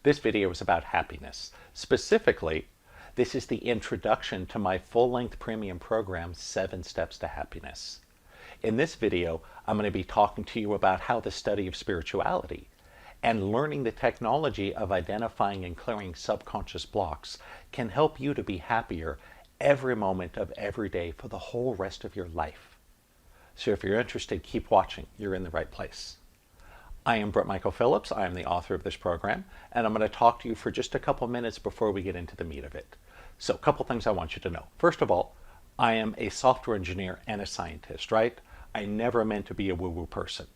This video is about happiness. Specifically, this is the introduction to my full-length premium program, 7 Steps to Happiness. In this video, I'm going to be talking to you about how the study of spirituality and learning the technology of identifying and clearing subconscious blocks can help you to be happier every moment of every day for the whole rest of your life. So if you're interested, keep watching. You're in the right place. I am Brent Phillips. I am the author of this program, and I'm going to talk to you for just a couple minutes before we get into the meat of it. So a couple things I want you to know. First of all, I am a software engineer and a scientist, right? I never meant to be a woo-woo person.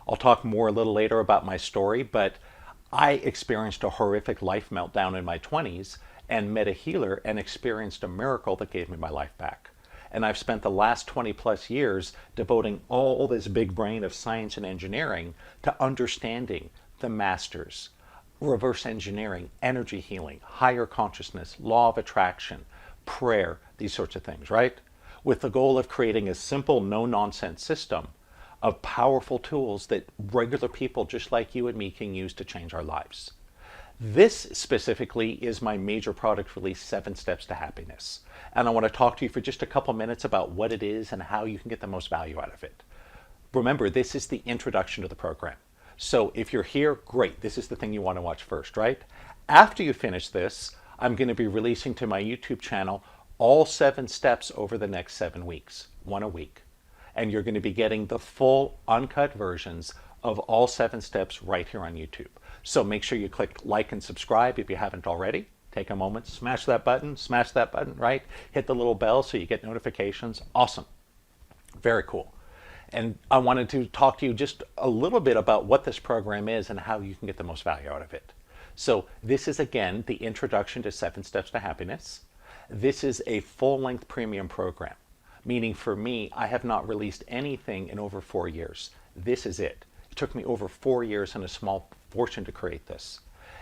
I'll talk more a little later about my story, but I experienced a horrific life meltdown in my 20s and met a healer and experienced a miracle that gave me my life back. And I've spent the last 20 plus years devoting all this big brain of science and engineering to understanding the masters, reverse engineering, energy healing, higher consciousness, law of attraction, prayer, these sorts of things, right? With the goal of creating a simple, no-nonsense system of powerful tools that regular people just like you and me can use to change our lives. This specifically is my major product release, 7 Steps to Happiness. And I want to talk to you for just a couple minutes about what it is and how you can get the most value out of it. Remember, this is the introduction to the program. So if you're here, great. This is the thing you want to watch first, right? After you finish this, I'm going to be releasing to my YouTube channel all 7 steps over the next 7 weeks, 1 a week. And you're going to be getting the full uncut versions of all 7 steps right here on YouTube. So make sure you click like and subscribe if you haven't already. Take a moment, smash that button, right? Hit the little bell so you get notifications. Awesome. Very cool. And I wanted to talk to you just a little bit about what this program is and how you can get the most value out of it. So this is, again, the introduction to 7 Steps to Happiness. This is a full-length premium program, meaning for me, I have not released anything in over 4 years. This is it. It took me over 4 years and a small fortune to create this.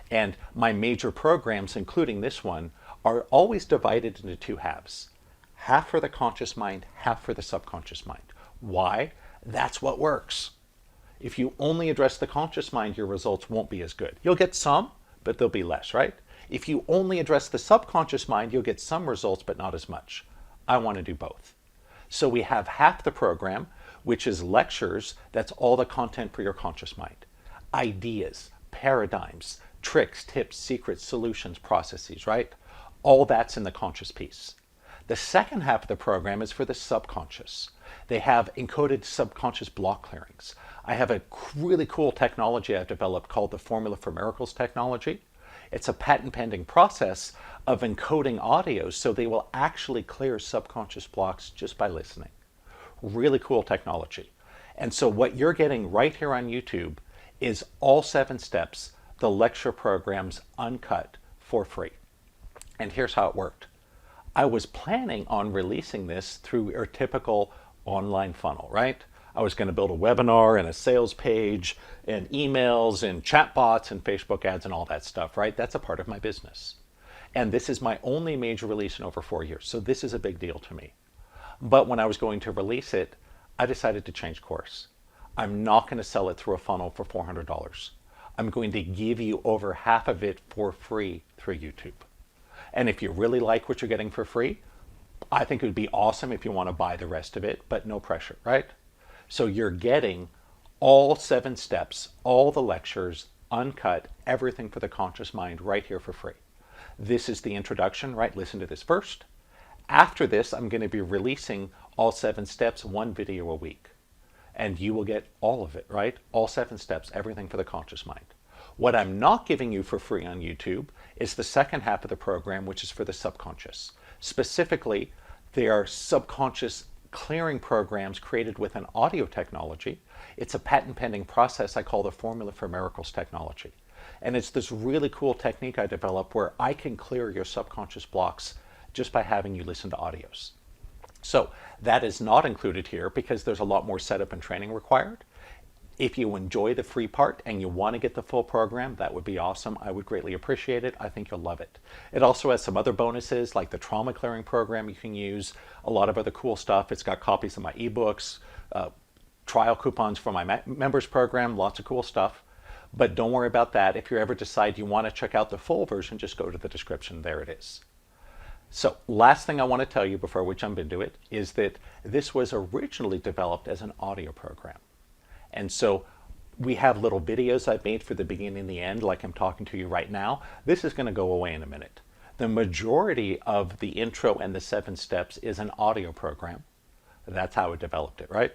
And my major programs, including this one, are always divided into 2 halves. Half for the conscious mind, half for the subconscious mind. Why? That's what works. If you only address the conscious mind, your results won't be as good. You'll get some, but they'll be less, right? If you only address the subconscious mind, you'll get some results, but not as much. I want to do both. So we have half the program, which is lectures. That's all the content for your conscious mind. Ideas, paradigms, tricks, tips, secrets, solutions, processes, right? All that's in the conscious piece. The second half of the program is for the subconscious. They have encoded subconscious block clearings. I have a really cool technology I've developed called the Formula for Miracles technology. It's a patent pending process of encoding audios so they will actually clear subconscious blocks just by listening. Really cool technology. And so what you're getting right here on YouTube is all 7 steps, the lecture programs uncut for free. And here's how it worked. I was planning on releasing this through your typical online funnel, right? I was going to build a webinar and a sales page and emails and chatbots and Facebook ads and all that stuff, right? That's a part of my business. And this is my only major release in over 4 years. So this is a big deal to me. But when I was going to release it, I decided to change course. I'm not going to sell it through a funnel for $400. I'm going to give you over half of it for free through YouTube. And if you really like what you're getting for free, I think it would be awesome if you want to buy the rest of it, but no pressure, right? So you're getting all 7 steps, all the lectures, uncut, everything for the conscious mind right here for free. This is the introduction, right? Listen to this first. After this, I'm going to be releasing all 7 steps, 1 video a week. And you will get all of it, right? All 7 steps, everything for the conscious mind. What I'm not giving you for free on YouTube is the second half of the program, which is for the subconscious. Specifically, they are subconscious clearing programs created with an audio technology. It's a patent pending process I call the Formula for Miracles technology. And it's this really cool technique I developed where I can clear your subconscious blocks just by having you listen to audios. So that is not included here because there's a lot more setup and training required. If you enjoy the free part and you want to get the full program, that would be awesome. I would greatly appreciate it. I think you'll love it. It also has some other bonuses like the trauma clearing program you can use, a lot of other cool stuff. It's got copies of my ebooks, trial coupons for my members program, lots of cool stuff. But don't worry about that. If you ever decide you want to check out the full version, just go to the description. There it is. So last thing I want to tell you before we jump into it is that this was originally developed as an audio program. And so we have little videos I've made for the beginning and the end, like I'm talking to you right now. This is going to go away in a minute. The majority of the intro and the 7 steps is an audio program. That's how I developed it, right?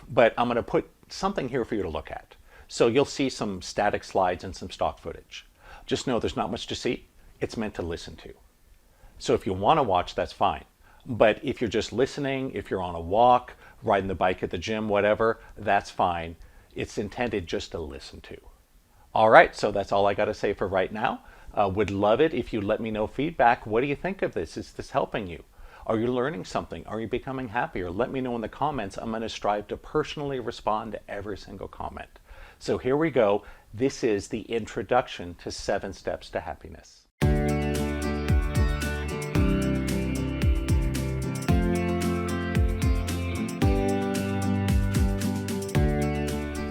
But I'm going to put something here for you to look at. So you'll see some static slides and some stock footage. Just know there's not much to see. It's meant to listen to. So if you want to watch, that's fine. But if you're just listening, if you're on a walk, riding the bike at the gym, whatever, that's fine. It's intended just to listen to. All right, so that's all I got to say for right now. Would love it if you let me know feedback. What do you think of this? Is this helping you? Are you learning something? Are you becoming happier? Let me know in the comments. I'm going to strive to personally respond to every single comment. So here we go. This is the introduction to 7 Steps to Happiness.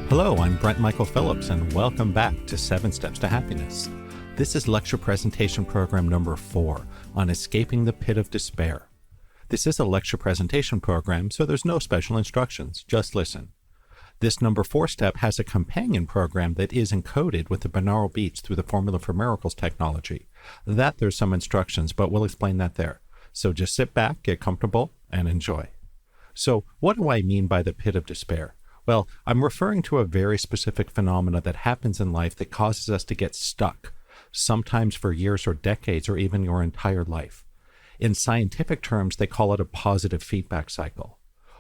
Hello, I'm Brent Michael Phillips, and welcome back to 7 Steps to Happiness. This is lecture presentation program number 4 on escaping the pit of despair. This is a lecture presentation program, so there's no special instructions, just listen. This number 4 step has a companion program that is encoded with the binaural beats through the Formula for Miracles technology. That there's some instructions, but we'll explain that there. So just sit back, get comfortable, and enjoy. So what do I mean by the pit of despair? Well, I'm referring to a very specific phenomena that happens in life that causes us to get stuck, sometimes for years or decades or even your entire life. In scientific terms, they call it a positive feedback cycle.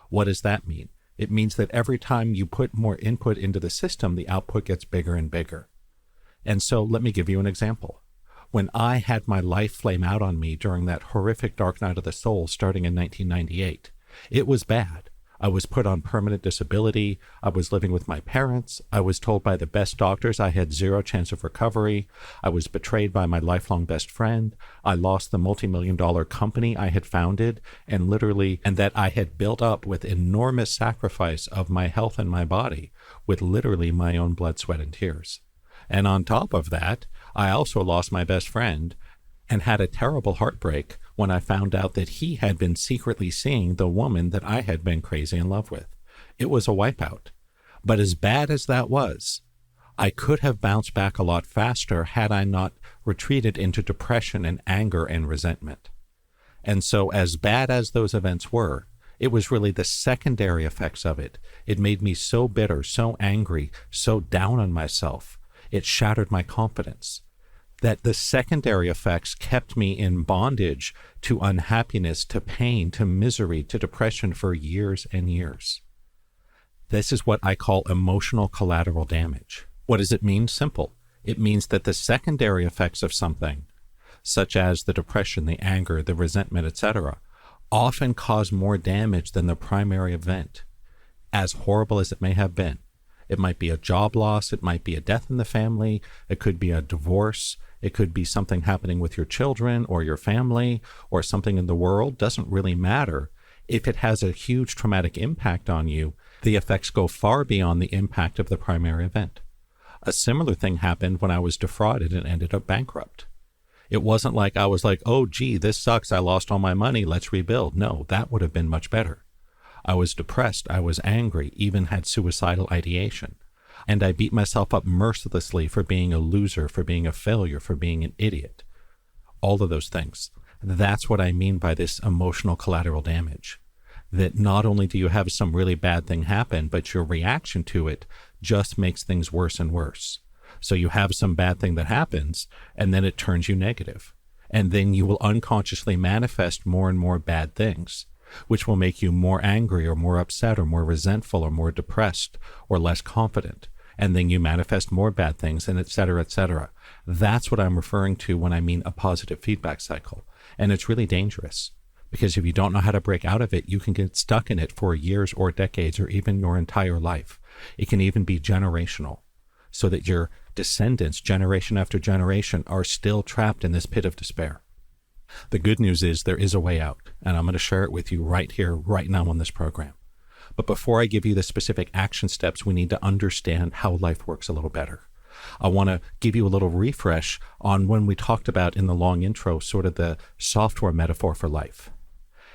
What does that mean? It means that every time you put more input into the system, the output gets bigger and bigger. And so let me give you an example. When I had my life flame out on me during that horrific dark night of the soul starting in 1998, it was bad. I was put on permanent disability. I was living with my parents. I was told by the best doctors I had 0 chance of recovery. I was betrayed by my lifelong best friend. I lost the multi-million-dollar company I had founded and that I had built up with enormous sacrifice of my health and my body, with literally my own blood, sweat, and tears. And on top of that, I also lost my best friend and had a terrible heartbreak when I found out that he had been secretly seeing the woman that I had been crazy in love with. It was a wipeout. But as bad as that was, I could have bounced back a lot faster had I not retreated into depression and anger and resentment. And so as bad as those events were, it was really the secondary effects of it. It made me so bitter, so angry, so down on myself. It shattered my confidence. That the secondary effects kept me in bondage to unhappiness, to pain, to misery, to depression for years and years. This is what I call emotional collateral damage. What does it mean? Simple. It means that the secondary effects of something, such as the depression, the anger, the resentment, etc., often cause more damage than the primary event, as horrible as it may have been. It might be a job loss, it might be a death in the family, it could be a divorce, it could be something happening with your children or your family or something in the world. Doesn't really matter. If it has a huge traumatic impact on you, the effects go far beyond the impact of the primary event. A similar thing happened when I was defrauded and ended up bankrupt. It wasn't like I was like, oh gee, this sucks, I lost all my money, let's rebuild. No, that would have been much better. I was depressed, I was angry, even had suicidal ideation. And I beat myself up mercilessly for being a loser, for being a failure, for being an idiot. All of those things. That's what I mean by this emotional collateral damage. That not only do you have some really bad thing happen, but your reaction to it just makes things worse and worse. So you have some bad thing that happens, and then it turns you negative. And then you will unconsciously manifest more and more bad things, which will make you more angry or more upset or more resentful or more depressed or less confident. And then you manifest more bad things, and et cetera, et cetera. That's what I'm referring to when I mean a positive feedback cycle. And it's really dangerous, because if you don't know how to break out of it, you can get stuck in it for years or decades or even your entire life. It can even be generational, so that your descendants, generation after generation, are still trapped in this pit of despair. The good news is there is a way out, and I'm going to share it with you right here, right now on this program. But before I give you the specific action steps, we need to understand how life works a little better. I want to give you a little refresh on when we talked about in the long intro, sort of the software metaphor for life.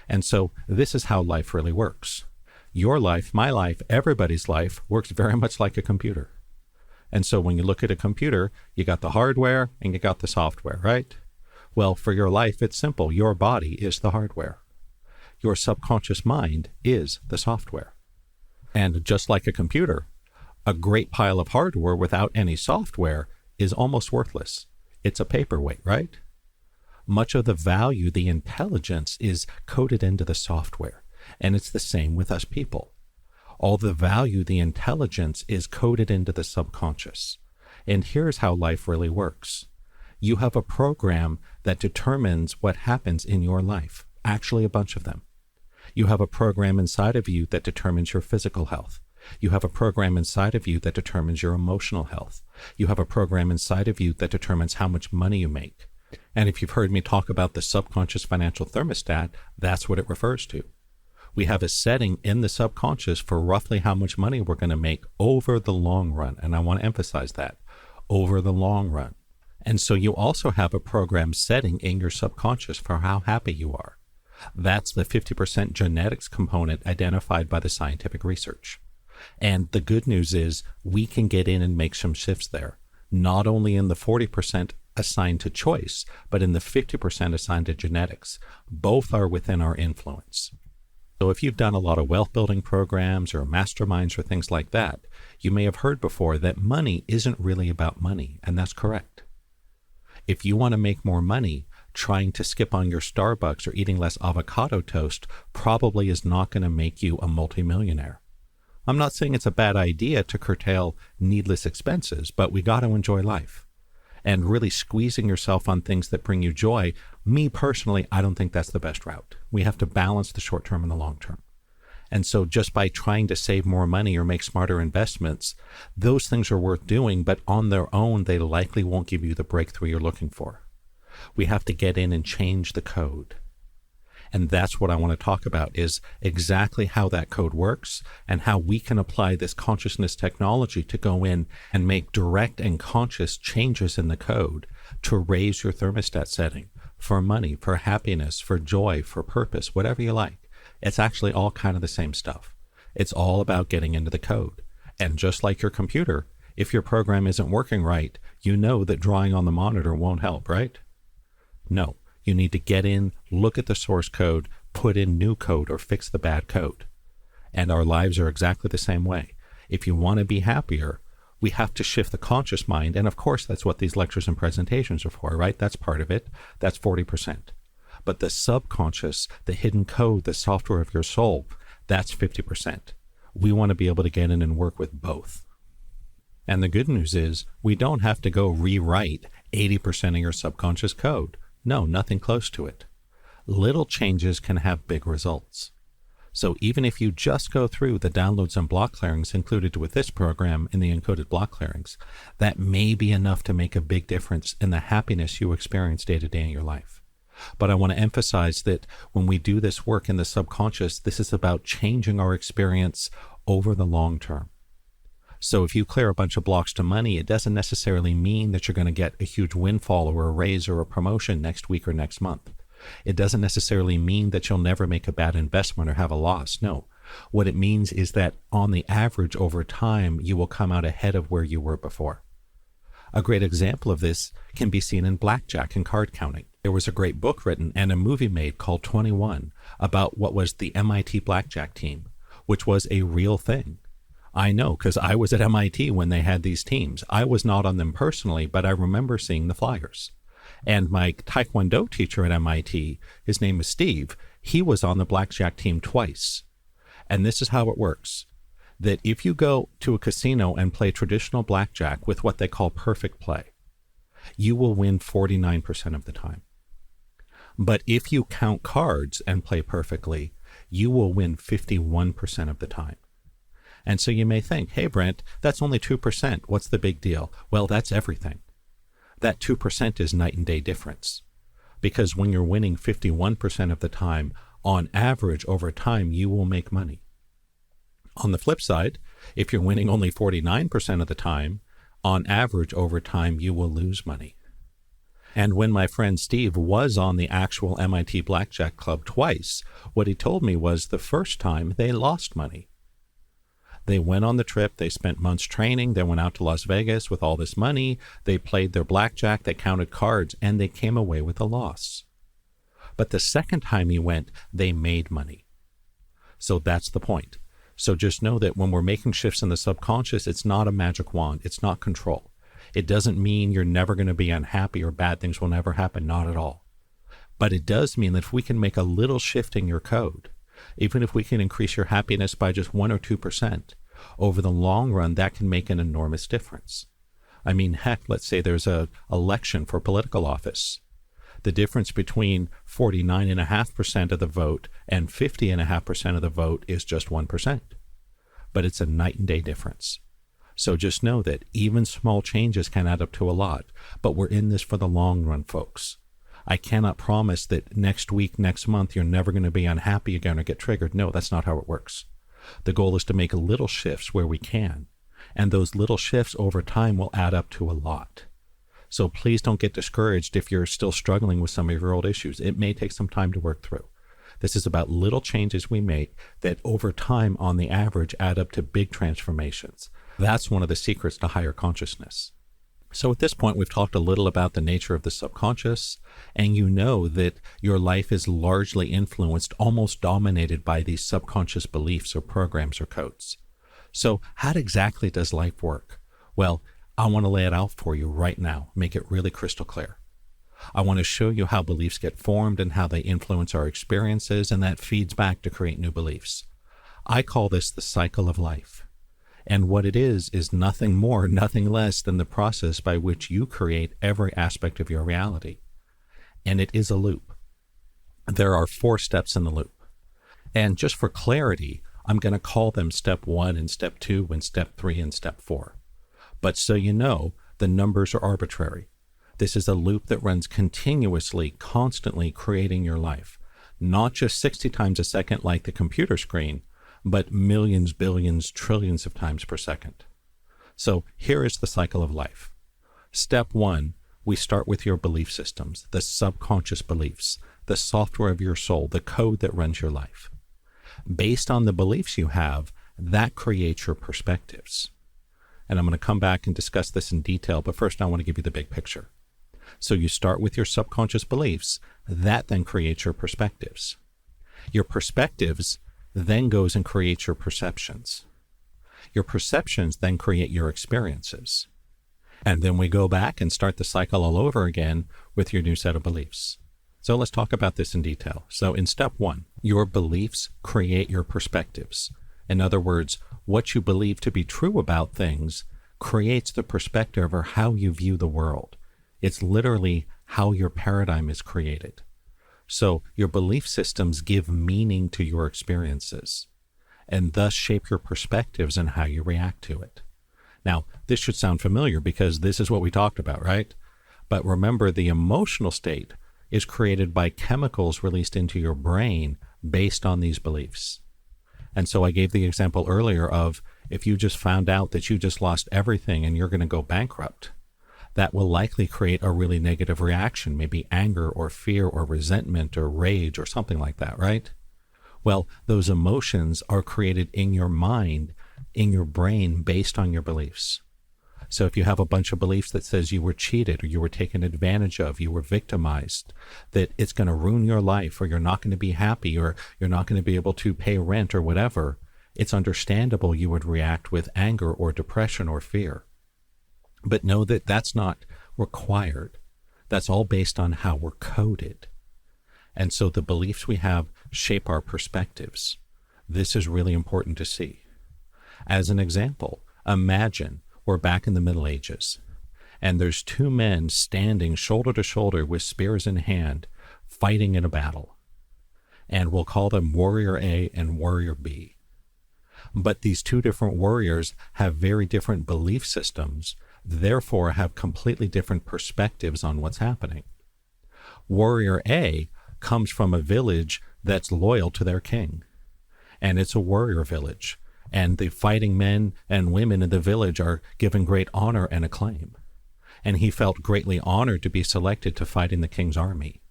And so this is how life really works. Your life, my life, everybody's life works very much like a computer. And so when you look at a computer, you got the hardware and you got the software, right? Well, for your life, it's simple. Your body is the hardware. Your subconscious mind is the software. And just like a computer, a great pile of hardware without any software is almost worthless. It's a paperweight, right? Much of the value, the intelligence, is coded into the software. And it's the same with us people. All the value, the intelligence, is coded into the subconscious. And here's how life really works. You have a program that determines what happens in your life, actually a bunch of them. You have a program inside of you that determines your physical health. You have a program inside of you that determines your emotional health. You have a program inside of you that determines how much money you make. And if you've heard me talk about the subconscious financial thermostat, that's what it refers to. We have a setting in the subconscious for roughly how much money we're going to make over the long run. And I want to emphasize that, over the long run. And so you also have a program setting in your subconscious for how happy you are. That's the 50% genetics component identified by the scientific research. And the good news is we can get in and make some shifts there, not only in the 40% assigned to choice, but in the 50% assigned to genetics. Both are within our influence. So if you've done a lot of wealth building programs or masterminds or things like that, you may have heard before that money isn't really about money, and that's correct. If you want to make more money, trying to skip on your Starbucks or eating less avocado toast probably is not going to make you a multimillionaire. I'm not saying it's a bad idea to curtail needless expenses, but we got to enjoy life. And really squeezing yourself on things that bring you joy, me personally, I don't think that's the best route. We have to balance the short term and the long term. And so just by trying to save more money or make smarter investments, those things are worth doing, but on their own, they likely won't give you the breakthrough you're looking for. We have to get in and change the code. And that's what I want to talk about, is exactly how that code works and how we can apply this consciousness technology to go in and make direct and conscious changes in the code to raise your thermostat setting for money, for happiness, for joy, for purpose, whatever you like. It's actually all kind of the same stuff. It's all about getting into the code. And just like your computer, if your program isn't working right, you know that drawing on the monitor won't help, right? No. You need to get in, look at the source code, put in new code, or fix the bad code. And our lives are exactly the same way. If you want to be happier, we have to shift the conscious mind. And of course, that's what these lectures and presentations are for, right? That's part of it. That's 40%. But the subconscious, the hidden code, the software of your soul, that's 50%. We want to be able to get in and work with both. And the good news is we don't have to go rewrite 80% of your subconscious code. No, nothing close to it. Little changes can have big results. So even if you just go through the downloads and block clearings included with this program in the encoded block clearings, that may be enough to make a big difference in the happiness you experience day to day in your life. But I want to emphasize that when we do this work in the subconscious, this is about changing our experience over the long term. So if you clear a bunch of blocks to money, it doesn't necessarily mean that you're going to get a huge windfall or a raise or a promotion next week or next month. It doesn't necessarily mean that you'll never make a bad investment or have a loss. No. What it means is that on the average over time, you will come out ahead of where you were before. A great example of this can be seen in blackjack and card counting. There was a great book written and a movie made called 21 about what was the MIT blackjack team, which was a real thing. I know, because I was at MIT when they had these teams. I was not on them personally, but I remember seeing the flyers. And my Taekwondo teacher at MIT, his name is Steve, he was on the blackjack team twice. And this is how it works. That if you go to a casino and play traditional blackjack with what they call perfect play, you will win 49% of the time. But if you count cards and play perfectly, you will win 51% of the time. And so you may think, hey, Brent, that's only 2%. What's the big deal? Well, that's everything. That 2% is night and day difference. Because when you're winning 51% of the time, on average, over time, you will make money. On the flip side, if you're winning only 49% of the time, On average, over time, you will lose money. And when my friend Steve was on the actual MIT Blackjack Club twice, what he told me was the first time they lost money. They went on the trip, they spent months training, they went out to Las Vegas with all this money, they played their blackjack, they counted cards, and they came away with a loss. But the second time he went, they made money. So that's the point. So just know that when we're making shifts in the subconscious, it's not a magic wand, it's not control. It doesn't mean you're never going to be unhappy or bad things will never happen, not at all. But it does mean that if we can make a little shift in your code, even if we can increase your happiness by just 1 or 2%, over the long run, that can make an enormous difference. I mean, heck, let's say there's an election for political office. The difference between 49.5% of the vote and 50.5% of the vote is just 1%. But it's a night and day difference. So just know that even small changes can add up to a lot, but we're in this for the long run, folks. I cannot promise that next week, next month, you're never going to be unhappy again or get triggered. No, that's not how it works. The goal is to make little shifts where we can, and those little shifts over time will add up to a lot. So please don't get discouraged if you're still struggling with some of your old issues. It may take some time to work through. This is about little changes we make that over time, on the average, add up to big transformations. That's one of the secrets to higher consciousness. So at this point, we've talked a little about the nature of the subconscious, and you know that your life is largely influenced, almost dominated by these subconscious beliefs or programs or codes. So how exactly does life work? Well, I want to lay it out for you right now, make it really crystal clear. I want to show you how beliefs get formed and how they influence our experiences, and that feeds back to create new beliefs. I call this the cycle of life. And what it is nothing more, nothing less than the process by which you create every aspect of your reality. And it is a loop. There are 4 steps in the loop. And just for clarity, I'm going to call them step 1 and step 2 and step 3 and step 4. But so you know, the numbers are arbitrary. This is a loop that runs continuously, constantly creating your life. Not just 60 times a second like the computer screen, but millions, billions, trillions of times per second. So here is the cycle of life. Step 1, we start with your belief systems, the subconscious beliefs, the software of your soul, the code that runs your life. Based on the beliefs you have, that creates your perspectives. And I'm going to come back and discuss this in detail, but first I want to give you the big picture. So you start with your subconscious beliefs, that then creates your perspectives. Your perspectives then goes and creates your perceptions. Your perceptions then create your experiences. And then we go back and start the cycle all over again with your new set of beliefs. So let's talk about this in detail. So in step 1, your beliefs create your perspectives. In other words, what you believe to be true about things creates the perspective or how you view the world. It's literally how your paradigm is created. So your belief systems give meaning to your experiences and thus shape your perspectives and how you react to it. Now, this should sound familiar because this is what we talked about, right? But remember, the emotional state is created by chemicals released into your brain based on these beliefs. And so I gave the example earlier of if you just found out that you just lost everything and you're going to go bankrupt, that will likely create a really negative reaction, maybe anger or fear or resentment or rage or something like that, right? Well, those emotions are created in your mind, in your brain, based on your beliefs. So if you have a bunch of beliefs that says you were cheated or you were taken advantage of, you were victimized, that it's going to ruin your life or you're not going to be happy or you're not going to be able to pay rent or whatever, it's understandable you would react with anger or depression or fear. But know that that's not required. That's all based on how we're coded. And so the beliefs we have shape our perspectives. This is really important to see. As an example, imagine we're back in the Middle Ages, and there's 2 men standing shoulder to shoulder with spears in hand, fighting in a battle. And we'll call them Warrior A and Warrior B. But these 2 different warriors have very different belief systems, therefore have completely different perspectives on what's happening. Warrior A comes from a village that's loyal to their king, and it's a warrior village, and the fighting men and women in the village are given great honor and acclaim. And he felt greatly honored to be selected to fight in the king's army.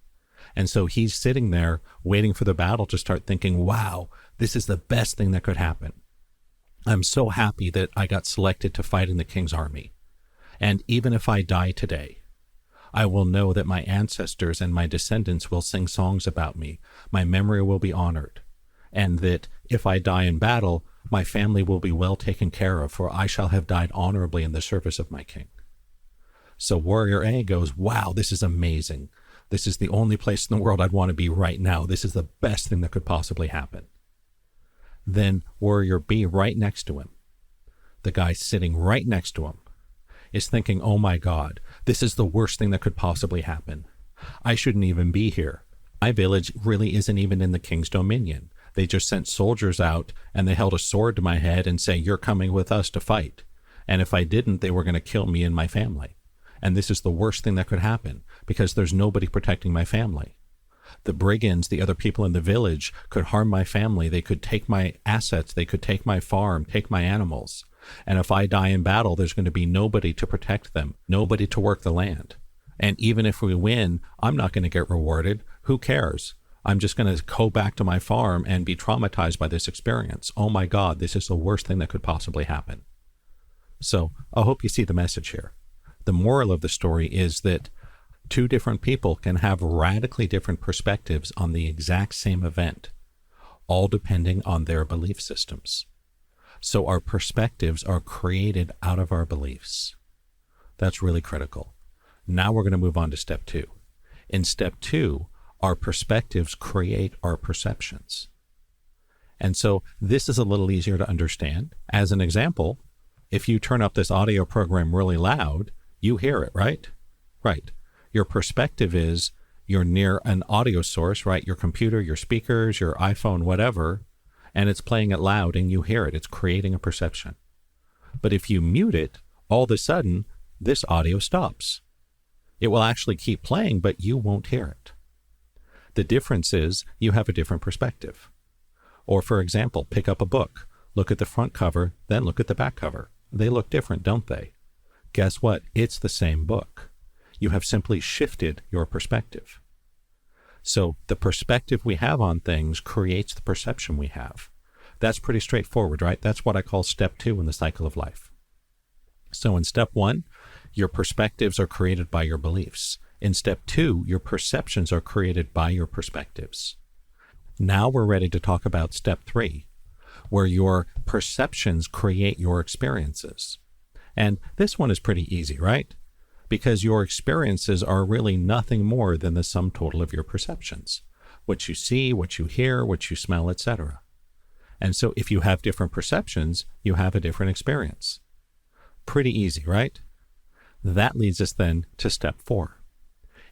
And so he's sitting there waiting for the battle to start, thinking, wow, this is the best thing that could happen. I'm so happy that I got selected to fight in the king's army. And even if I die today, I will know that my ancestors and my descendants will sing songs about me. My memory will be honored. And that if I die in battle, my family will be well taken care of, for I shall have died honorably in the service of my king. So Warrior A goes, wow, this is amazing. This is the only place in the world I'd want to be right now. This is the best thing that could possibly happen. Then Warrior B, right next to him, the guy sitting right next to him, is thinking, oh my God, this is the worst thing that could possibly happen. I shouldn't even be here. My village really isn't even in the king's dominion. They just sent soldiers out and they held a sword to my head and say, you're coming with us to fight. And if I didn't, they were going to kill me and my family. And this is the worst thing that could happen because there's nobody protecting my family. The brigands, the other people in the village, could harm my family. They could take my assets. They could take my farm, take my animals. And if I die in battle, there's going to be nobody to protect them, nobody to work the land. And even if we win, I'm not going to get rewarded. Who cares? I'm just going to go back to my farm and be traumatized by this experience. Oh my God, this is the worst thing that could possibly happen. So I hope you see the message here. The moral of the story is that two different people can have radically different perspectives on the exact same event, all depending on their belief systems. So our perspectives are created out of our beliefs. That's really critical. Now we're going to move on to step 2. In step 2, our perspectives create our perceptions. And so this is a little easier to understand. As an example, if you turn up this audio program really loud, you hear it, right? Right. Your perspective is you're near an audio source, right? Your computer, your speakers, your iPhone, whatever, and it's playing it loud and you hear it. It's creating a perception. But if you mute it, all of a sudden, this audio stops. It will actually keep playing, but you won't hear it. The difference is you have a different perspective. Or for example, pick up a book, look at the front cover, then look at the back cover. They look different, don't they? Guess what? It's the same book. You have simply shifted your perspective. So the perspective we have on things creates the perception we have. That's pretty straightforward, right? That's what I call step 2 in the cycle of life. So in step 1, your perspectives are created by your beliefs. In step 2, your perceptions are created by your perspectives. Now we're ready to talk about step 3, where your perceptions create your experiences. And this one is pretty easy, right? Because your experiences are really nothing more than the sum total of your perceptions. What you see, what you hear, what you smell, etc. And so if you have different perceptions, you have a different experience. Pretty easy, right? That leads us then to step 4.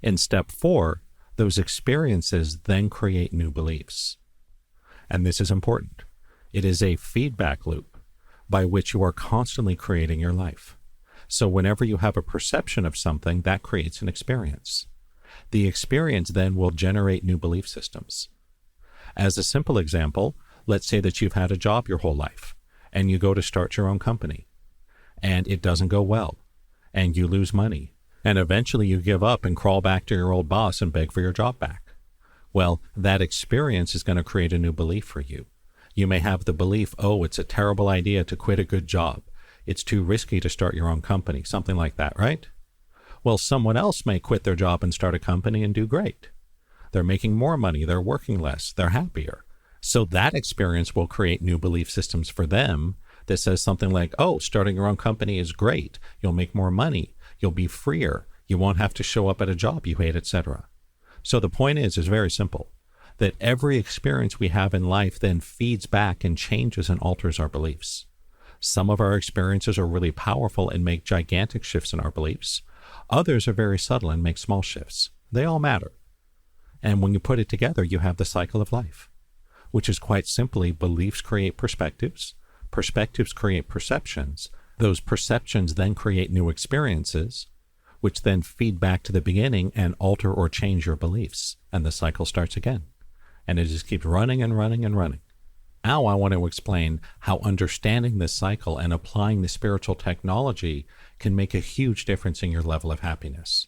In step 4, those experiences then create new beliefs. And this is important. It is a feedback loop by which you are constantly creating your life. So whenever you have a perception of something, that creates an experience. The experience then will generate new belief systems. As a simple example, let's say that you've had a job your whole life, and you go to start your own company, and it doesn't go well, and you lose money, and eventually you give up and crawl back to your old boss and beg for your job back. Well, that experience is going to create a new belief for you. You may have the belief, oh, it's a terrible idea to quit a good job. It's too risky to start your own company, something like that, right? Well, someone else may quit their job and start a company and do great. They're making more money, they're working less, they're happier. So that experience will create new belief systems for them that says something like, oh, starting your own company is great. You'll make more money. You'll be freer. You won't have to show up at a job you hate, etc. So the point is very simple, that every experience we have in life then feeds back and changes and alters our beliefs. Some of our experiences are really powerful and make gigantic shifts in our beliefs. Others are very subtle and make small shifts. They all matter. And when you put it together, you have the cycle of life, which is quite simply beliefs create perspectives, perspectives create perceptions, those perceptions then create new experiences, which then feed back to the beginning and alter or change your beliefs, and the cycle starts again. And it just keeps running and running and running. Now I want to explain how understanding this cycle and applying the spiritual technology can make a huge difference in your level of happiness.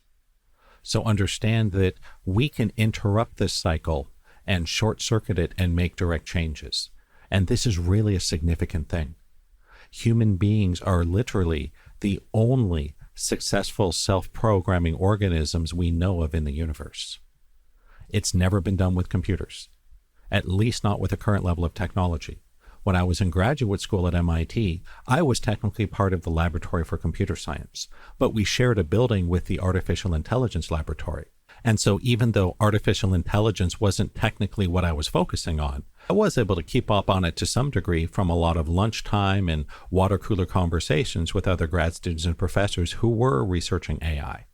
So understand that we can interrupt this cycle and short-circuit it and make direct changes. And this is really a significant thing. Human beings are literally the only successful self-programming organisms we know of in the universe. It's never been done with computers, at least not with the current level of technology. When I was in graduate school at MIT, I was technically part of the laboratory for computer science, but we shared a building with the artificial intelligence laboratory. And so even though artificial intelligence wasn't technically what I was focusing on, I was able to keep up on it to some degree from a lot of lunchtime and water cooler conversations with other grad students and professors who were researching AI.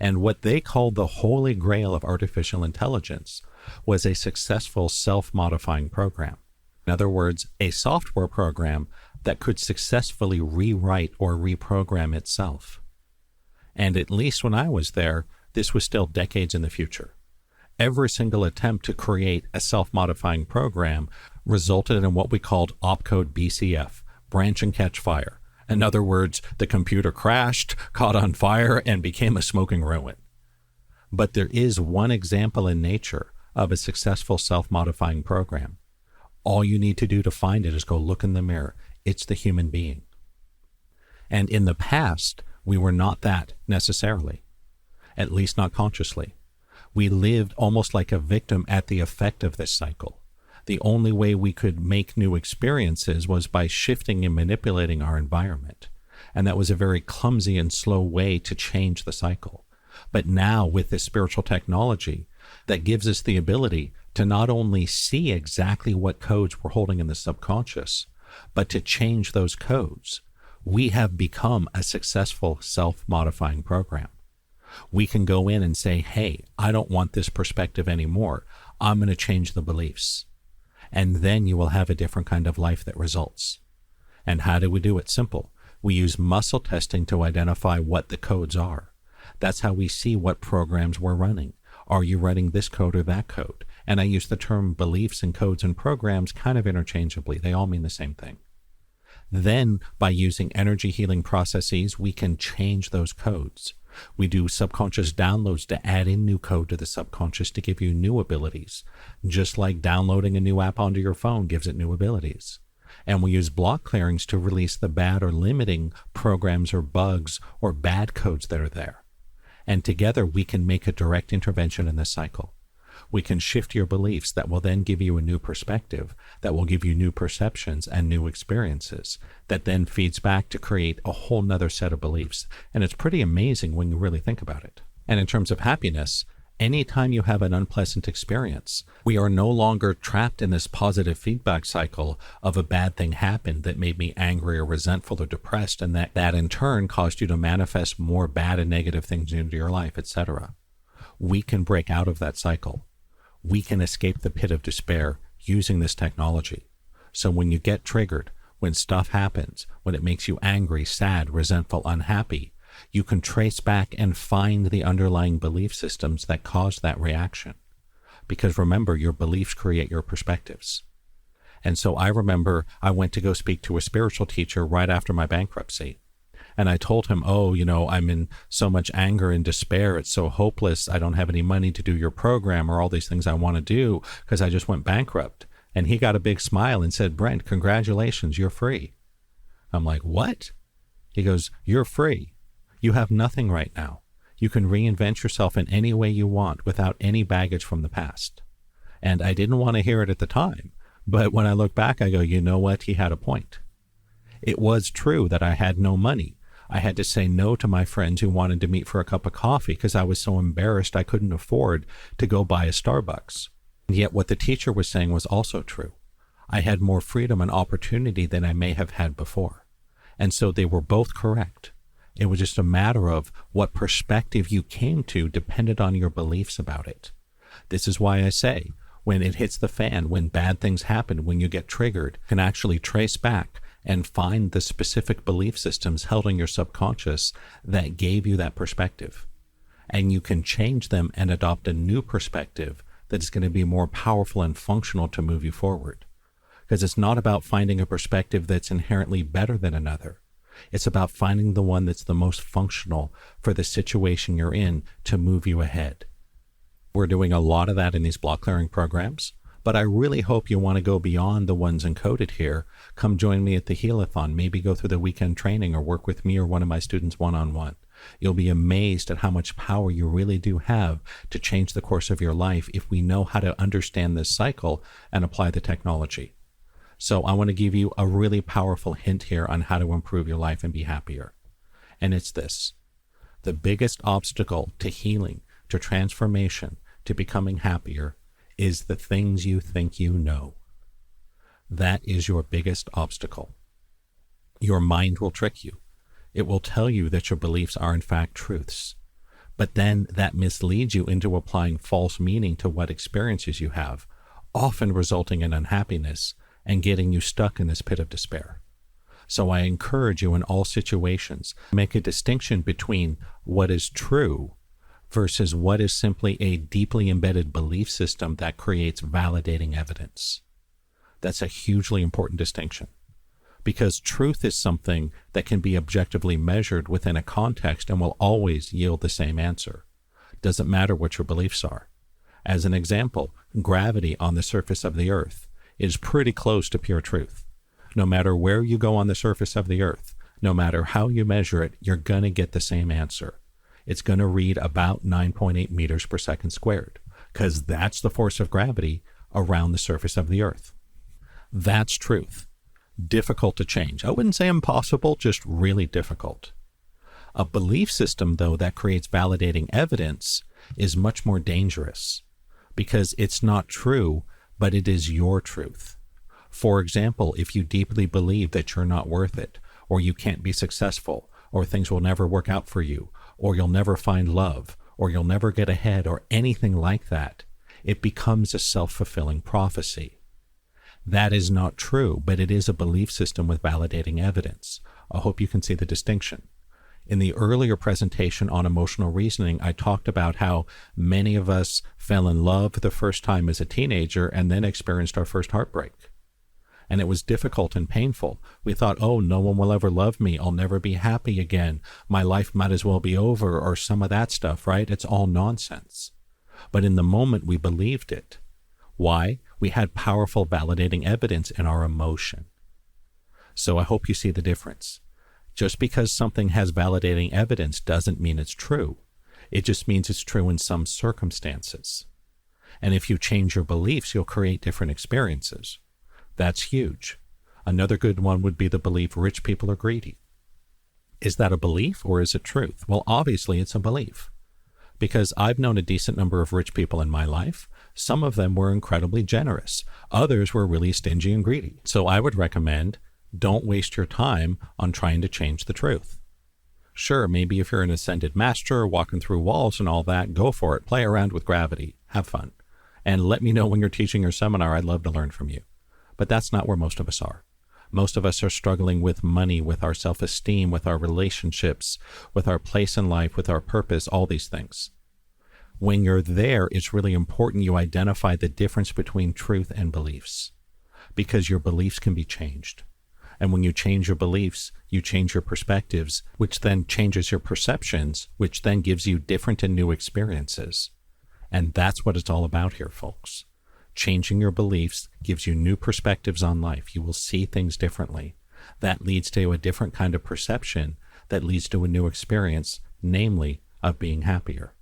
And what they called the holy grail of artificial intelligence was a successful self-modifying program. In other words, a software program that could successfully rewrite or reprogram itself. And at least when I was there, this was still decades in the future. Every single attempt to create a self-modifying program resulted in what we called opcode BCF, branch and catch fire. In other words, the computer crashed, caught on fire, and became a smoking ruin. But there is one example in nature of a successful self-modifying program. All you need to do to find it is go look in the mirror. It's the human being. And in the past, we were not that necessarily, at least not consciously. We lived almost like a victim at the effect of this cycle. The only way we could make new experiences was by shifting and manipulating our environment. And that was a very clumsy and slow way to change the cycle. But now with this spiritual technology, that gives us the ability to not only see exactly what codes we're holding in the subconscious, but to change those codes. We have become a successful self-modifying program. We can go in and say, hey, I don't want this perspective anymore. I'm going to change the beliefs. And then you will have a different kind of life that results. And how do we do it? Simple. We use muscle testing to identify what the codes are. That's how we see what programs we're running. Are you running this code or that code? And I use the term beliefs and codes and programs kind of interchangeably. They all mean the same thing. Then, by using energy healing processes, we can change those codes. We do subconscious downloads to add in new code to the subconscious to give you new abilities, just like downloading a new app onto your phone gives it new abilities. And we use block clearings to release the bad or limiting programs or bugs or bad codes that are there. And together we can make a direct intervention in this cycle. We can shift your beliefs that will then give you a new perspective, that will give you new perceptions and new experiences, that then feeds back to create a whole nother set of beliefs. And it's pretty amazing when you really think about it. And in terms of happiness, anytime you have an unpleasant experience, we are no longer trapped in this positive feedback cycle of a bad thing happened that made me angry or resentful or depressed, and that in turn caused you to manifest more bad and negative things into your life, etc. We can break out of that cycle. We can escape the pit of despair using this technology. So when you get triggered, when stuff happens, when it makes you angry, sad, resentful, unhappy, you can trace back and find the underlying belief systems that caused that reaction. Because remember, your beliefs create your perspectives. And so I remember I went to go speak to a spiritual teacher right after my bankruptcy. And I told him, I'm in so much anger and despair. It's so hopeless. I don't have any money to do your program or all these things I want to do because I just went bankrupt. And he got a big smile and said, Brent, congratulations, you're free. I'm like, what? He goes, you're free. You have nothing right now. You can reinvent yourself in any way you want without any baggage from the past. And I didn't want to hear it at the time. But when I look back, I go, you know what? He had a point. It was true that I had no money. I had to say no to my friends who wanted to meet for a cup of coffee because I was so embarrassed I couldn't afford to go buy a Starbucks. And yet what the teacher was saying was also true. I had more freedom and opportunity than I may have had before. And so they were both correct. It was just a matter of what perspective you came to depended on your beliefs about it. This is why I say, when it hits the fan, when bad things happen, when you get triggered, you can actually trace back and find the specific belief systems held in your subconscious that gave you that perspective. And you can change them and adopt a new perspective that is going to be more powerful and functional to move you forward. because it's not about finding a perspective that's inherently better than another. It's about finding the one that's the most functional for the situation you're in to move you ahead. We're doing a lot of that in these block clearing programs, but I really hope you want to go beyond the ones encoded here. Come join me at the Healathon, maybe go through the weekend training or work with me or one of my students one-on-one. You'll be amazed at how much power you really do have to change the course of your life if we know how to understand this cycle and apply the technology. So I want to give you a really powerful hint here on how to improve your life and be happier. And it's this: the biggest obstacle to healing, to transformation, to becoming happier is the things you think you know. That is your biggest obstacle. Your mind will trick you. It will tell you that your beliefs are in fact truths. But then that misleads you into applying false meaning to what experiences you have, often resulting in unhappiness and getting you stuck in this pit of despair. So I encourage you in all situations, make a distinction between what is true versus what is simply a deeply embedded belief system that creates validating evidence. That's a hugely important distinction, because truth is something that can be objectively measured within a context and will always yield the same answer. Doesn't matter what your beliefs are. As an example, gravity on the surface of the earth is pretty close to pure truth. No matter where you go on the surface of the earth, no matter how you measure it, you're going to get the same answer. It's going to read about 9.8 meters per second squared, because that's the force of gravity around the surface of the earth. That's truth. Difficult to change. I wouldn't say impossible, just really difficult. A belief system, though, that creates validating evidence is much more dangerous, because it's not true, but it is your truth. For example, if you deeply believe that you're not worth it, or you can't be successful, or things will never work out for you, or you'll never find love, or you'll never get ahead, or anything like that, it becomes a self-fulfilling prophecy. That is not true, but it is a belief system with validating evidence. I hope you can see the distinction. In the earlier presentation on emotional reasoning, I talked about how many of us fell in love for the first time as a teenager and then experienced our first heartbreak. And it was difficult and painful. We thought, oh, no one will ever love me. I'll never be happy again. My life might as well be over, or some of that stuff, right? It's all nonsense. But in the moment, we believed it. Why? We had powerful validating evidence in our emotion. So I hope you see the difference. Just because something has validating evidence doesn't mean it's true. It just means it's true in some circumstances. And if you change your beliefs, you'll create different experiences. That's huge. Another good one would be the belief rich people are greedy. Is that a belief or is it truth? Well, obviously it's a belief, because I've known a decent number of rich people in my life. Some of them were incredibly generous. Others were really stingy and greedy. So I would recommend, don't waste your time on trying to change the truth. Sure, maybe if you're an ascended master walking through walls and all that, go for it. Play around with gravity. Have fun. And let me know when you're teaching your seminar. I'd love to learn from you. But that's not where most of us are. Most of us are struggling with money, with our self-esteem, with our relationships, with our place in life, with our purpose, all these things. When you're there, it's really important you identify the difference between truth and beliefs, because your beliefs can be changed. And when you change your beliefs, you change your perspectives, which then changes your perceptions, which then gives you different and new experiences. And that's what it's all about here, folks. Changing your beliefs gives you new perspectives on life. You will see things differently. That leads to a different kind of perception that leads to a new experience, namely of being happier.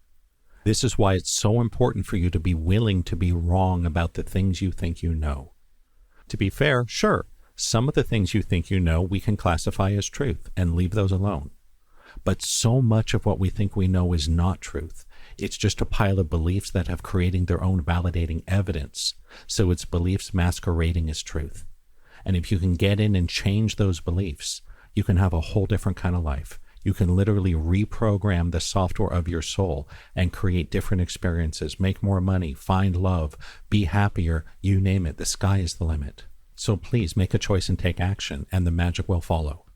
This is why it's so important for you to be willing to be wrong about the things you think you know. To be fair, sure, some of the things you think you know we can classify as truth and leave those alone. But so much of what we think we know is not truth. It's just a pile of beliefs that have creating their own validating evidence. So it's beliefs masquerading as truth. And if you can get in and change those beliefs, you can have a whole different kind of life. You can literally reprogram the software of your soul and create different experiences, make more money, find love, be happier, you name it. The sky is the limit. So please make a choice and take action, and the magic will follow.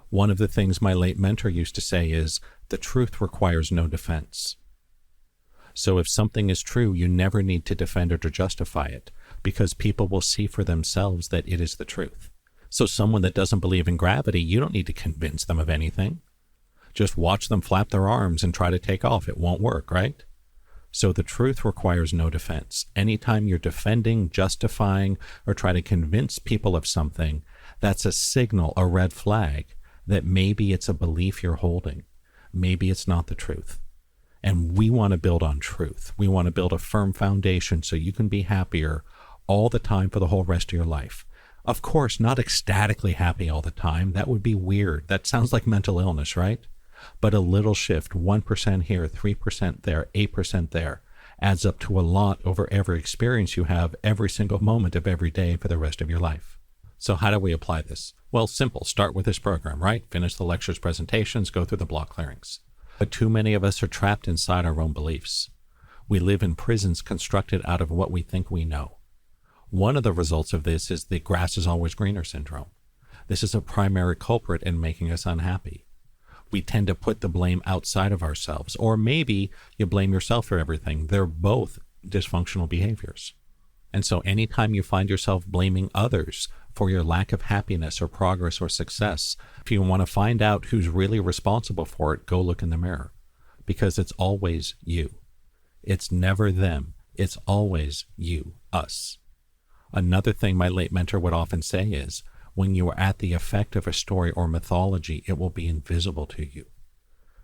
One of the things my late mentor used to say is, the truth requires no defense. So if something is true, you never need to defend it or justify it. because people will see for themselves that it is the truth. So someone that doesn't believe in gravity, you don't need to convince them of anything. Just watch them flap their arms and try to take off. It won't work, right? So the truth requires no defense. Anytime you're defending, justifying, or try to convince people of something, that's a signal, a red flag, that maybe it's a belief you're holding. Maybe it's not the truth. And we want to build on truth. We want to build a firm foundation so you can be happier all the time for the whole rest of your life. Of course, not ecstatically happy all the time. That would be weird. That sounds like mental illness, right? But a little shift, 1% here, 3% there, 8% there, adds up to a lot over every experience you have every single moment of every day for the rest of your life. So how do we apply this? Well, simple. Start with this program, right? Finish the lectures, presentations, go through the block clearings. But too many of us are trapped inside our own beliefs. We live in prisons constructed out of what we think we know. One of the results of this is the grass is always greener syndrome. This is a primary culprit in making us unhappy. We tend to put the blame outside of ourselves, or maybe you blame yourself for everything. They're both dysfunctional behaviors. And so anytime you find yourself blaming others for your lack of happiness or progress or success, if you want to find out who's really responsible for it, go look in the mirror, because it's always you. It's never them. It's always you, us. Another thing my late mentor would often say is, when you are at the effect of a story or mythology, it will be invisible to you.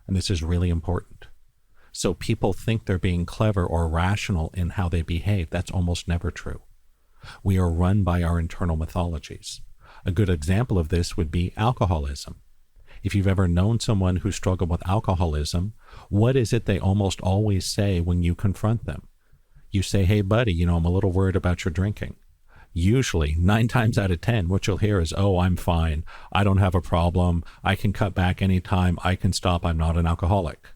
And this is really important. So people think they're being clever or rational in how they behave. That's almost never true. We are run by our internal mythologies. A good example of this would be alcoholism. If you've ever known someone who struggled with alcoholism, what is it they almost always say when you confront them? You say, hey buddy, I'm a little worried about your drinking. Usually, 9 times out of 10, what you'll hear is, oh, I'm fine. I don't have a problem. I can cut back anytime. I can stop. I'm not an alcoholic.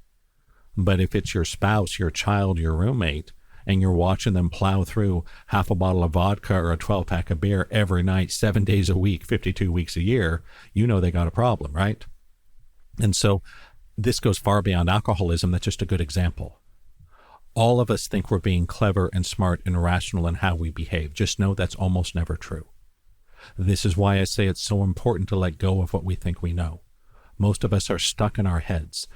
But if it's your spouse, your child, your roommate, and you're watching them plow through half a bottle of vodka or a 12-pack of beer every night, 7 days a week, 52 weeks a year, they got a problem, right? And so this goes far beyond alcoholism. That's just a good example. All of us think we're being clever and smart and rational in how we behave. Just know that's almost never true. This is why I say it's so important to let go of what we think we know. Most of us are stuck in our heads.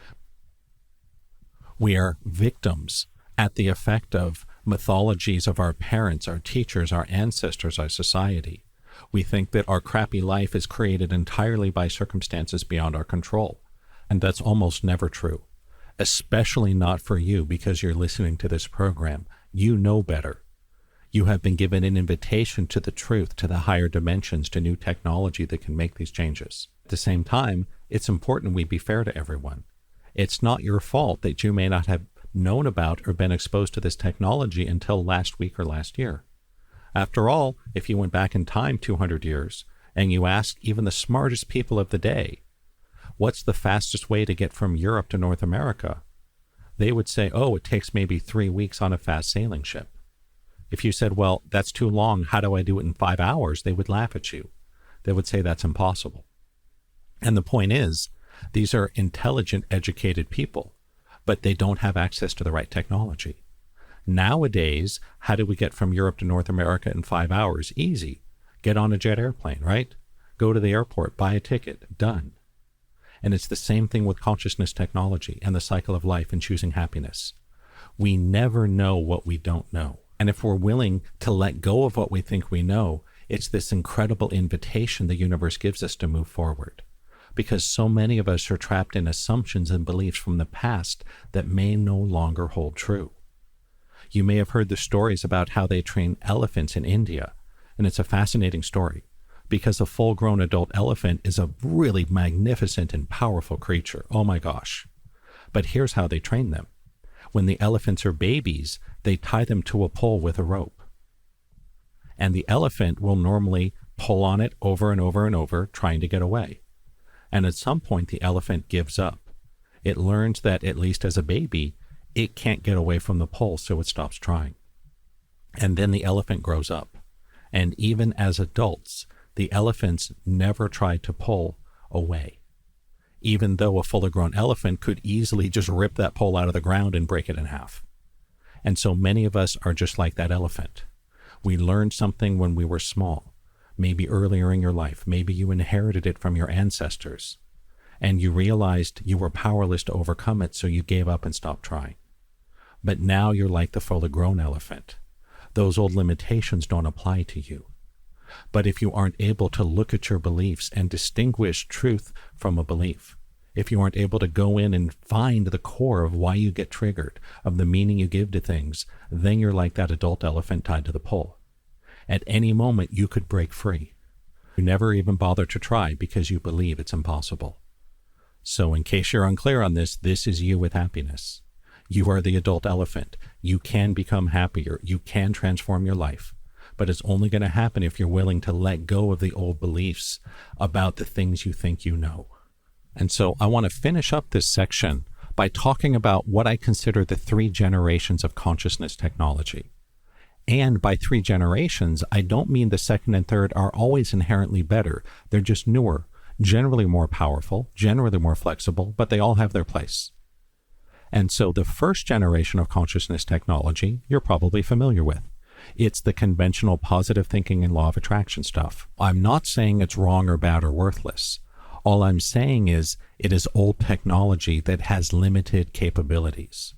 We are victims at the effect of mythologies of our parents, our teachers, our ancestors, our society. We think that our crappy life is created entirely by circumstances beyond our control. And that's almost never true. Especially not for you, because you're listening to this program. You know better. You have been given an invitation to the truth, to the higher dimensions, to new technology that can make these changes. At the same time, it's important we be fair to everyone. It's not your fault that you may not have known about or been exposed to this technology until last week or last year. After all, if you went back in time 200 years and you asked even the smartest people of the day, what's the fastest way to get from Europe to North America? They would say, oh, it takes maybe 3 weeks on a fast sailing ship. If you said, well, that's too long, how do I do it in 5 hours? They would laugh at you. They would say that's impossible. And the point is, these are intelligent, educated people, but they don't have access to the right technology. Nowadays, how do we get from Europe to North America in 5 hours? Easy. Get on a jet airplane, right? Go to the airport, buy a ticket, done. And it's the same thing with consciousness technology and the cycle of life and choosing happiness. We never know what we don't know. And if we're willing to let go of what we think we know, it's this incredible invitation the universe gives us to move forward. Because so many of us are trapped in assumptions and beliefs from the past that may no longer hold true. You may have heard the stories about how they train elephants in India, and it's a fascinating story. Because a full-grown adult elephant is a really magnificent and powerful creature. Oh my gosh. But here's how they train them. When the elephants are babies, they tie them to a pole with a rope. And the elephant will normally pull on it over and over and over, trying to get away. And at some point, the elephant gives up. It learns that, at least as a baby, it can't get away from the pole, so it stops trying. And then the elephant grows up. And even as adults, the elephants never tried to pull away, even though a fully grown elephant could easily just rip that pole out of the ground and break it in half. And so many of us are just like that elephant. We learned something when we were small, maybe earlier in your life. Maybe you inherited it from your ancestors, and you realized you were powerless to overcome it, so you gave up and stopped trying. But now you're like the fully grown elephant. Those old limitations don't apply to you. But if you aren't able to look at your beliefs and distinguish truth from a belief, if you aren't able to go in and find the core of why you get triggered, of the meaning you give to things, then you're like that adult elephant tied to the pole. At any moment, you could break free. You never even bother to try because you believe it's impossible. So in case you're unclear on this is you with happiness. You are the adult elephant. You can become happier. You can transform your life. But it's only going to happen if you're willing to let go of the old beliefs about the things you think you know. And so I want to finish up this section by talking about what I consider the 3 generations of consciousness technology. And by 3 generations, I don't mean the second and third are always inherently better. They're just newer, generally more powerful, generally more flexible, but they all have their place. And so the first generation of consciousness technology, you're probably familiar with. It's the conventional positive thinking and law of attraction stuff. I'm not saying it's wrong or bad or worthless. All I'm saying is it is old technology that has limited capabilities.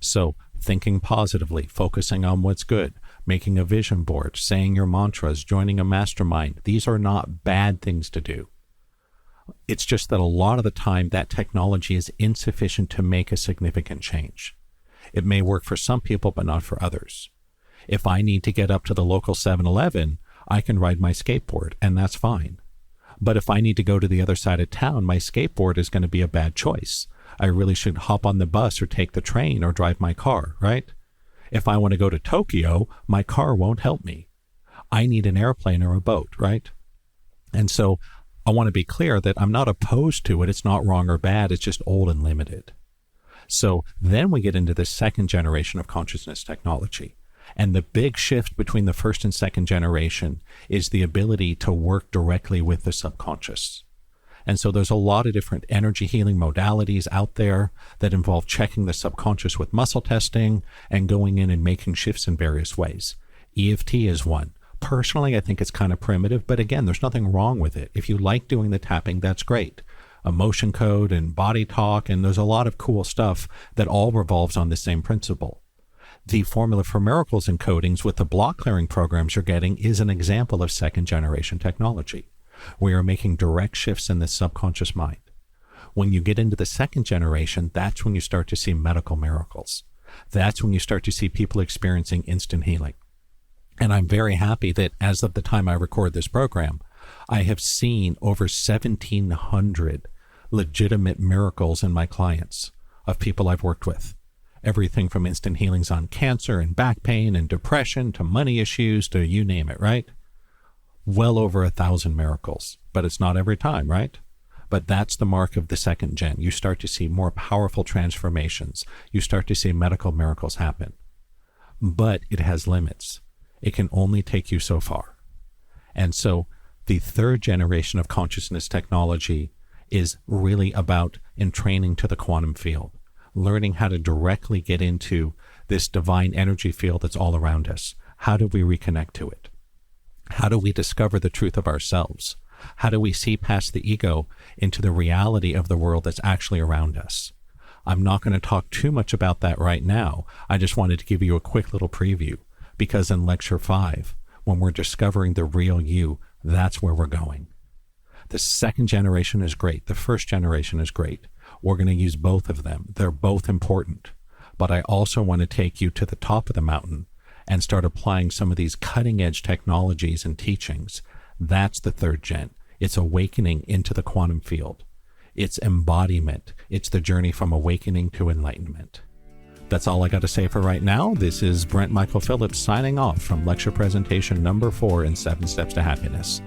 So thinking positively, focusing on what's good, making a vision board, saying your mantras, joining a mastermind, these are not bad things to do. It's just that a lot of the time that technology is insufficient to make a significant change. It may work for some people, but not for others. If I need to get up to the local 7-Eleven, I can ride my skateboard, and that's fine. But if I need to go to the other side of town, my skateboard is going to be a bad choice. I really should hop on the bus or take the train or drive my car, right? If I want to go to Tokyo, my car won't help me. I need an airplane or a boat, right? And so I want to be clear that I'm not opposed to it. It's not wrong or bad. It's just old and limited. So then we get into the second generation of consciousness technology. And the big shift between the first and second generation is the ability to work directly with the subconscious. And so there's a lot of different energy healing modalities out there that involve checking the subconscious with muscle testing and going in and making shifts in various ways. EFT is one. Personally, I think it's kind of primitive, but again, there's nothing wrong with it. If you like doing the tapping, that's great. Emotion code and body talk, and there's a lot of cool stuff that all revolves on the same principle. The Formula for Miracles encodings with the block clearing programs you're getting is an example of second generation technology. We are making direct shifts in the subconscious mind. When you get into the second generation, that's when you start to see medical miracles. That's when you start to see people experiencing instant healing. And I'm very happy that as of the time I record this program, I have seen over 1,700 legitimate miracles in my clients of people I've worked with. Everything from instant healings on cancer and back pain and depression to money issues to you name it, right? Well over 1,000 miracles, but it's not every time, right? But that's the mark of the second gen. You start to see more powerful transformations. You start to see medical miracles happen. But it has limits. It can only take you so far. And so the third generation of consciousness technology is really about entraining to the quantum field, learning how to directly get into this divine energy field that's all around us. How do we reconnect to it? How do we discover the truth of ourselves? How do we see past the ego into the reality of the world that's actually around us? I'm not going to talk too much about that right now. I just wanted to give you a quick little preview, because in Lecture 5, when we're discovering the real you, that's where we're going. The second generation is great. The first generation is great. We're going to use both of them. They're both important. But I also want to take you to the top of the mountain and start applying some of these cutting-edge technologies and teachings. That's the third gen. It's awakening into the quantum field. It's embodiment. It's the journey from awakening to enlightenment. That's all I got to say for right now. This is Brent Michael Phillips signing off from lecture presentation number 4 in 7 Steps to Happiness.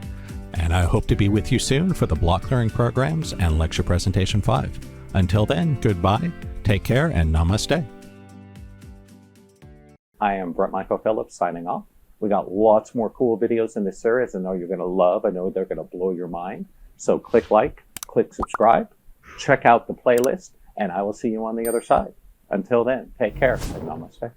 And I hope to be with you soon for the block clearing programs and lecture presentation 5. Until then, goodbye, take care, and namaste. I am Brent Michael Phillips signing off. We got lots more cool videos in this series. I know you're going to love. I know they're going to blow your mind. So click like, click subscribe, check out the playlist, and I will see you on the other side. Until then, take care and namaste.